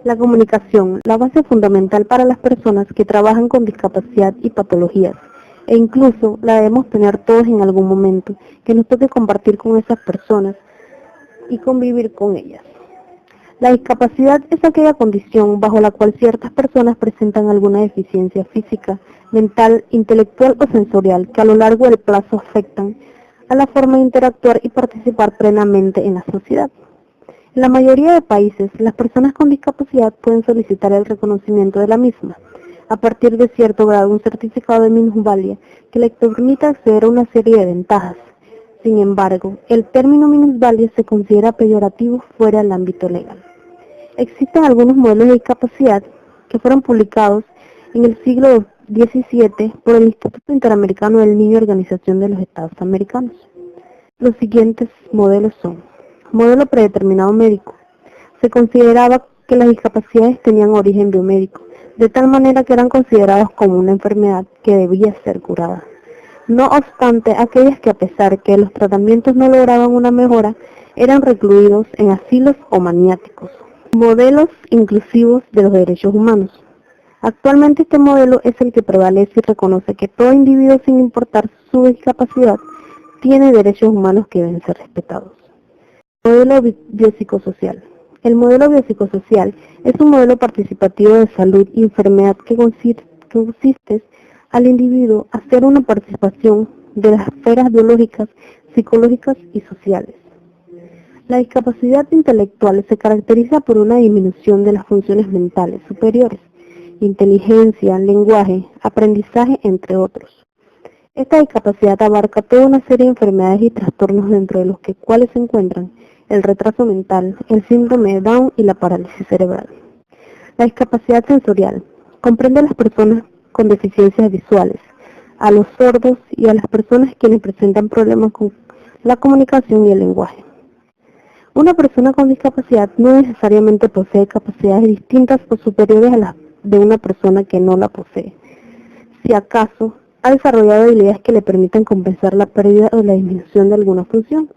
La comunicación, la base fundamental para las personas que trabajan con discapacidad y patologías, e incluso la debemos tener todos en algún momento, que nos toque compartir con esas personas y convivir con ellas. La discapacidad es aquella condición bajo la cual ciertas personas presentan alguna deficiencia física, mental, intelectual o sensorial que a lo largo del plazo afectan a la forma de interactuar y participar plenamente en la sociedad. En la mayoría de países, las personas con discapacidad pueden solicitar el reconocimiento de la misma, a partir de cierto grado un certificado de minusvalía que les permita acceder a una serie de ventajas. Sin embargo, el término minusvalía se considera peyorativo fuera del ámbito legal. Existen algunos modelos de discapacidad que fueron publicados en el siglo XVII por el Instituto Interamericano del Niño y Organización de los Estados Americanos. Los siguientes modelos son: modelo predeterminado médico. Se consideraba que las discapacidades tenían origen biomédico, de tal manera que eran considerados como una enfermedad que debía ser curada. No obstante, aquellas que a pesar que los tratamientos no lograban una mejora, eran recluidos en asilos o maniáticos. Modelos inclusivos de los derechos humanos. Actualmente este modelo es el que prevalece y reconoce que todo individuo, sin importar su discapacidad, tiene derechos humanos que deben ser respetados. Modelo biopsicosocial. El modelo biopsicosocial es un modelo participativo de salud y enfermedad que consiste al individuo hacer una participación de las esferas biológicas, psicológicas y sociales. La discapacidad intelectual se caracteriza por una disminución de las funciones mentales superiores, inteligencia, lenguaje, aprendizaje, entre otros. Esta discapacidad abarca toda una serie de enfermedades y trastornos, dentro de los cuales se encuentran el retraso mental, el síndrome de Down y la parálisis cerebral. La discapacidad sensorial comprende a las personas con deficiencias visuales, a los sordos y a las personas quienes presentan problemas con la comunicación y el lenguaje. Una persona con discapacidad no necesariamente posee capacidades distintas o superiores a las de una persona que no la posee. Si acaso, ha desarrollado habilidades que le permiten compensar la pérdida o la disminución de alguna función,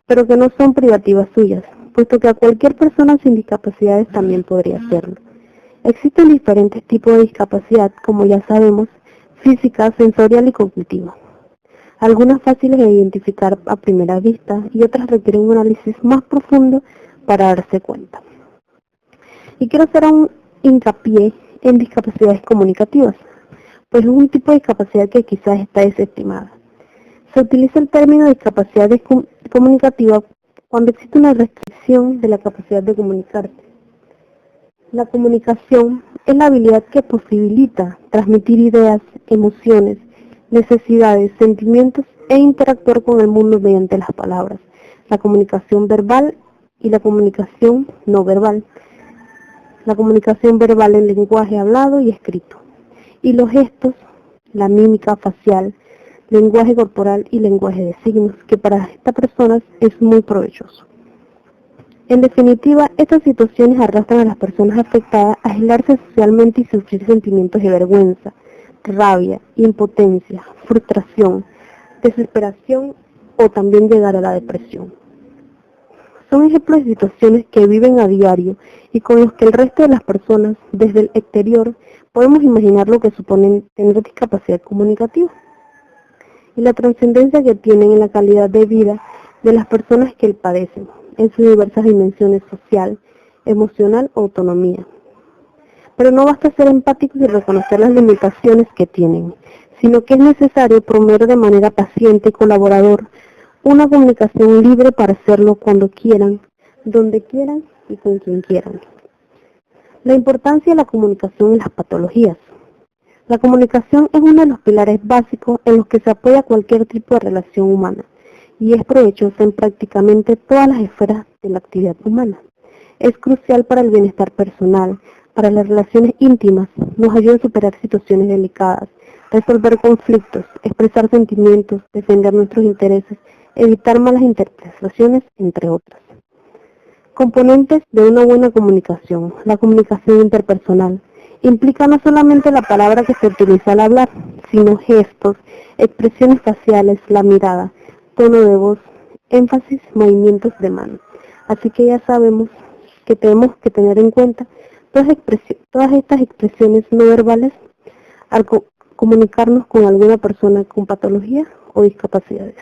pero que no son privativas suyas, puesto que a cualquier persona sin discapacidades también podría hacerlo. Existen diferentes tipos de discapacidad, como ya sabemos, física, sensorial y cognitiva. Algunas fáciles de identificar a primera vista y otras requieren un análisis más profundo para darse cuenta. Y quiero hacer un hincapié en discapacidades comunicativas, pues es un tipo de discapacidad que quizás está desestimada. Se utiliza el término discapacidad comunicativa cuando existe una restricción de la capacidad de comunicarse. La comunicación es la habilidad que posibilita transmitir ideas, emociones, necesidades, sentimientos e interactuar con el mundo mediante las palabras, la comunicación verbal y la comunicación no verbal. La comunicación verbal en lenguaje hablado y escrito, y los gestos, la mímica facial, lenguaje corporal y lenguaje de signos, que para estas personas es muy provechoso. En definitiva, estas situaciones arrastran a las personas afectadas a aislarse socialmente y sufrir sentimientos de vergüenza, rabia, impotencia, frustración, desesperación o también llegar a la depresión. Son ejemplos de situaciones que viven a diario y con los que el resto de las personas, desde el exterior, podemos imaginar lo que suponen tener discapacidad comunicativa y la trascendencia que tienen en la calidad de vida de las personas que padecen, en sus diversas dimensiones social, emocional o autonomía. Pero no basta ser empáticos y reconocer las limitaciones que tienen, sino que es necesario promover de manera paciente y colaborador una comunicación libre para hacerlo cuando quieran, donde quieran y con quien quieran. La importancia de la comunicación en las patologías. La comunicación es uno de los pilares básicos en los que se apoya cualquier tipo de relación humana y es provechosa en prácticamente todas las esferas de la actividad humana. Es crucial para el bienestar personal, para las relaciones íntimas, nos ayuda a superar situaciones delicadas, resolver conflictos, expresar sentimientos, defender nuestros intereses, evitar malas interpretaciones, entre otras. Componentes de una buena comunicación. La comunicación interpersonal implica no solamente la palabra que se utiliza al hablar, sino gestos, expresiones faciales, la mirada, tono de voz, énfasis, movimientos de mano. Así que ya sabemos, que tenemos que tener en cuenta todas estas expresiones no verbales al comunicarnos con alguna persona con patologías o discapacidades.